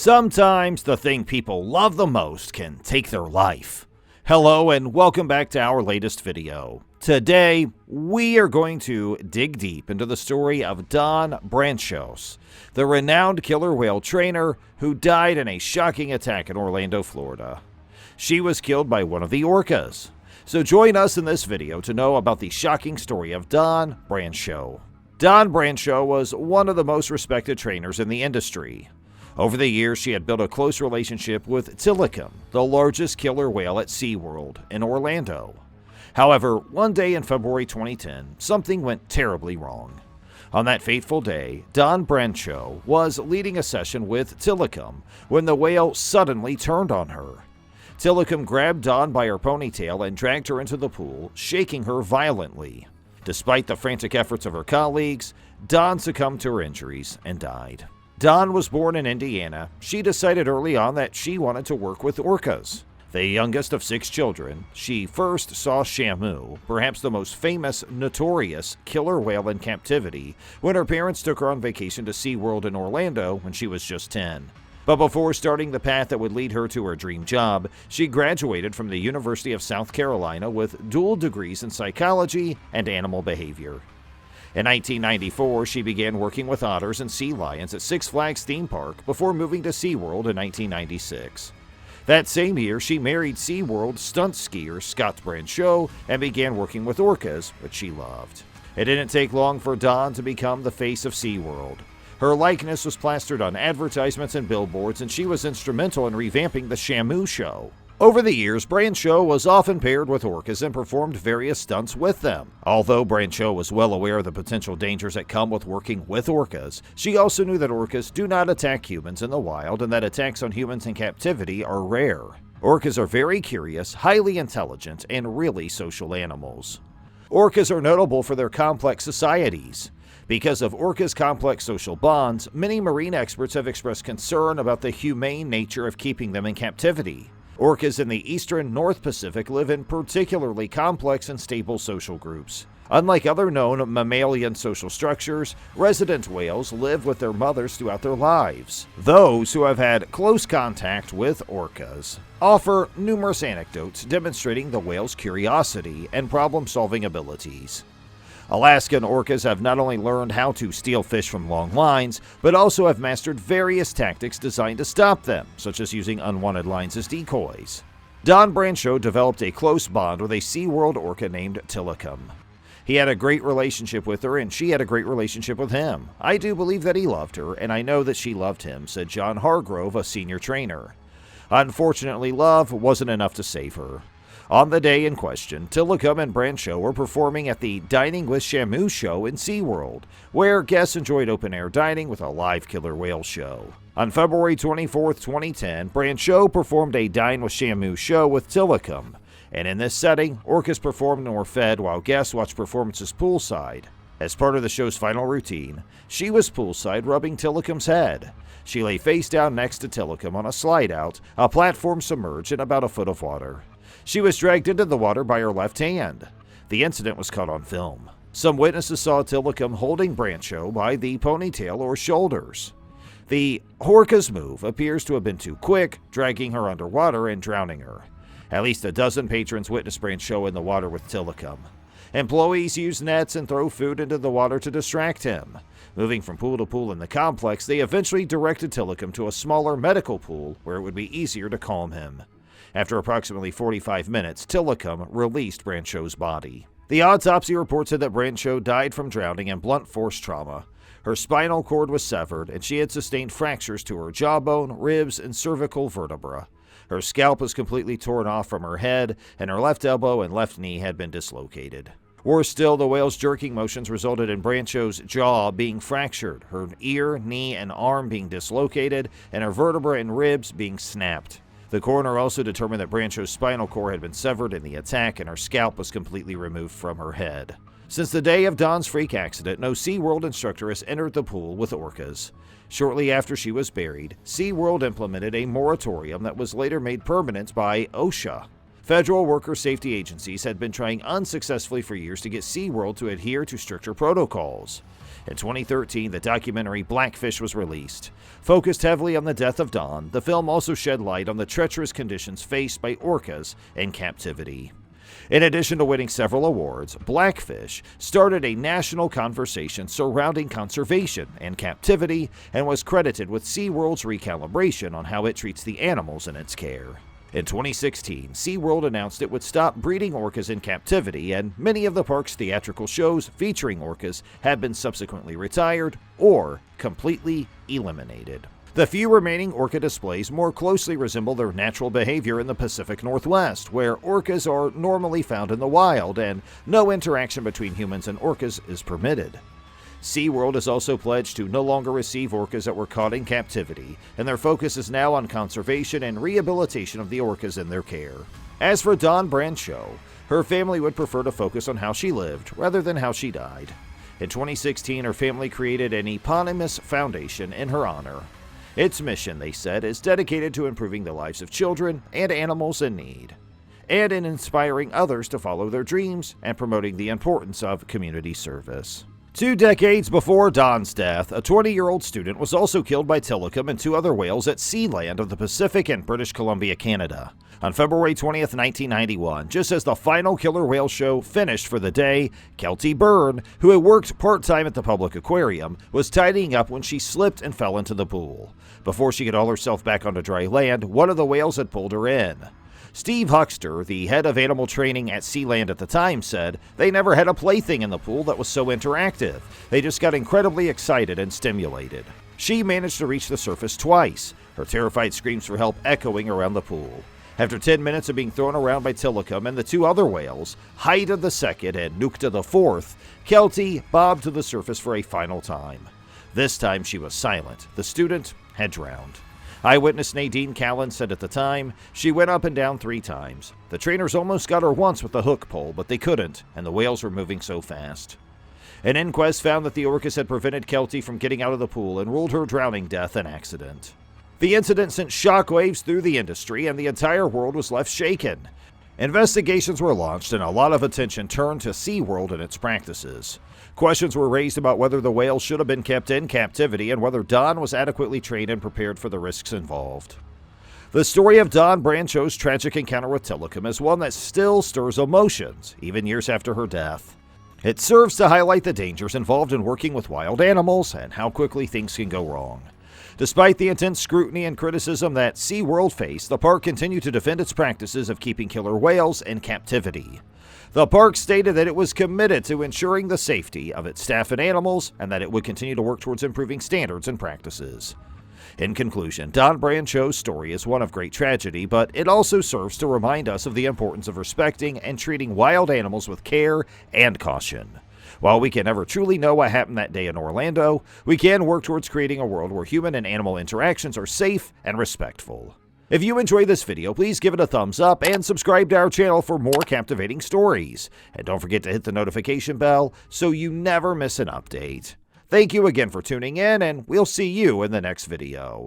Sometimes the thing people love the most can take their life. Hello and welcome back to our latest video. Today, we are going to dig deep into the story of Dawn Brancheaus, the renowned killer whale trainer who died in a shocking attack in Orlando, Florida. She was killed by one of the orcas. So join us in this video to know about the shocking story of Dawn Brancheau. Dawn Brancheau was one of the most respected trainers in the industry. Over the years, she had built a close relationship with Tilikum, the largest killer whale at SeaWorld in Orlando. However, one day in February 2010, something went terribly wrong. On that fateful day, Dawn Brancheau was leading a session with Tilikum when the whale suddenly turned on her. Tilikum grabbed Dawn by her ponytail and dragged her into the pool, shaking her violently. Despite the frantic efforts of her colleagues, Dawn succumbed to her injuries and died. Dawn was born in Indiana. She decided early on that she wanted to work with orcas. The youngest of 6 children, she first saw Shamu, perhaps the most famous, notorious killer whale in captivity, when her parents took her on vacation to SeaWorld in Orlando when she was just 10. But before starting the path that would lead her to her dream job, she graduated from the University of South Carolina with dual degrees in psychology and animal behavior. In 1994, she began working with otters and sea lions at Six Flags theme park before moving to SeaWorld in 1996. That same year, she married SeaWorld stunt skier Scott Brancheau and began working with orcas, which she loved. It didn't take long for Dawn to become the face of SeaWorld. Her likeness was plastered on advertisements and billboards, and she was instrumental in revamping the Shamu show. Over the years, Brancheau was often paired with orcas and performed various stunts with them. Although Brancheau was well aware of the potential dangers that come with working with orcas, she also knew that orcas do not attack humans in the wild and that attacks on humans in captivity are rare. Orcas are very curious, highly intelligent, and really social animals. Orcas are notable for their complex societies. Because of orcas' complex social bonds, many marine experts have expressed concern about the humane nature of keeping them in captivity. Orcas in the eastern North Pacific live in particularly complex and stable social groups. Unlike other known mammalian social structures, resident whales live with their mothers throughout their lives. Those who have had close contact with orcas offer numerous anecdotes demonstrating the whale's curiosity and problem-solving abilities. Alaskan orcas have not only learned how to steal fish from long lines, but also have mastered various tactics designed to stop them, such as using unwanted lines as decoys. Dawn Brancheau developed a close bond with a SeaWorld orca named Tilikum. He had a great relationship with her, and she had a great relationship with him. I do believe that he loved her, and I know that she loved him, said John Hargrove, a senior trainer. Unfortunately, love wasn't enough to save her. On the day in question, Tilikum and Brancheau were performing at the Dining with Shamu show in SeaWorld, where guests enjoyed open-air dining with a live killer whale show. On February 24, 2010, Brancheau performed a Dine with Shamu show with Tilikum, and in this setting, orcas performed and were fed while guests watched performances poolside. As part of the show's final routine, she was poolside rubbing Tilikum's head. She lay face down next to Tilikum on a slide-out, a platform submerged in about a foot of water. She was dragged into the water by her left hand. The incident was caught on film. Some witnesses saw Tilikum holding Brancheau by the ponytail or shoulders. The orca's move appears to have been too quick, dragging her underwater and drowning her. At least a dozen patrons witnessed Brancheau in the water with Tilikum. Employees use nets and throw food into the water to distract him. Moving from pool to pool in the complex, they eventually directed Tilikum to a smaller medical pool where it would be easier to calm him. After approximately 45 minutes, Tilikum released Brancheau's body. The autopsy report said that Brancheau died from drowning and blunt force trauma. Her spinal cord was severed, and she had sustained fractures to her jawbone, ribs, and cervical vertebra. Her scalp was completely torn off from her head, and her left elbow and left knee had been dislocated. Worse still, the whale's jerking motions resulted in Brancheau's jaw being fractured, her ear, knee, and arm being dislocated, and her vertebra and ribs being snapped. The coroner also determined that Brancheau's spinal cord had been severed in the attack and her scalp was completely removed from her head. Since the day of Dawn's freak accident, no SeaWorld instructor has entered the pool with orcas. Shortly after she was buried, SeaWorld implemented a moratorium that was later made permanent by OSHA. Federal worker safety agencies had been trying unsuccessfully for years to get SeaWorld to adhere to stricter protocols. In 2013, the documentary Blackfish was released. Focused heavily on the death of Dawn, the film also shed light on the treacherous conditions faced by orcas in captivity. In addition to winning several awards, Blackfish started a national conversation surrounding conservation and captivity and was credited with SeaWorld's recalibration on how it treats the animals in its care. In 2016, SeaWorld announced it would stop breeding orcas in captivity, and many of the park's theatrical shows featuring orcas have been subsequently retired or completely eliminated. The few remaining orca displays more closely resemble their natural behavior in the Pacific Northwest, where orcas are normally found in the wild and no interaction between humans and orcas is permitted. SeaWorld has also pledged to no longer receive orcas that were caught in captivity, and their focus is now on conservation and rehabilitation of the orcas in their care. As for Dawn Brancheau, her family would prefer to focus on how she lived rather than how she died. In 2016, her family created an eponymous foundation in her honor. Its mission, they said, is dedicated to improving the lives of children and animals in need, and in inspiring others to follow their dreams and promoting the importance of community service. 2 decades before Dawn's death, a 20-year-old student was also killed by Tilikum and 2 other whales at Sealand of the Pacific and British Columbia, Canada. On February 20th, 1991, just as the final killer whale show finished for the day, Kelty Byrne, who had worked part-time at the public aquarium, was tidying up when she slipped and fell into the pool. Before she could haul herself back onto dry land, one of the whales had pulled her in. Steve Huxter, the head of animal training at Sealand at the time, said they never had a plaything in the pool that was so interactive. They just got incredibly excited and stimulated. She managed to reach the surface twice, her terrified screams for help echoing around the pool. After 10 minutes of being thrown around by Tilikum and the 2 other whales, Haida II and Nukta IV, Kelty bobbed to the surface for a final time. This time she was silent. The student had drowned. Eyewitness Nadine Callan said at the time, she went up and down 3 times. The trainers almost got her once with the hook pole, but they couldn't, and the whales were moving so fast. An inquest found that the orcas had prevented Kelty from getting out of the pool and ruled her drowning death an accident. The incident sent shockwaves through the industry, and the entire world was left shaken. Investigations were launched, and a lot of attention turned to SeaWorld and its practices. Questions were raised about whether the whales should have been kept in captivity and whether Dawn was adequately trained and prepared for the risks involved. The story of Dawn Brancheau's tragic encounter with Tilikum is one that still stirs emotions, even years after her death. It serves to highlight the dangers involved in working with wild animals and how quickly things can go wrong. Despite the intense scrutiny and criticism that SeaWorld faced, the park continued to defend its practices of keeping killer whales in captivity. The park stated that it was committed to ensuring the safety of its staff and animals, and that it would continue to work towards improving standards and practices. In conclusion, Dawn Brancheau's story is one of great tragedy, but it also serves to remind us of the importance of respecting and treating wild animals with care and caution. While we can never truly know what happened that day in Orlando, we can work towards creating a world where human and animal interactions are safe and respectful. If you enjoyed this video, please give it a thumbs up and subscribe to our channel for more captivating stories. And don't forget to hit the notification bell so you never miss an update. Thank you again for tuning in, and we'll see you in the next video.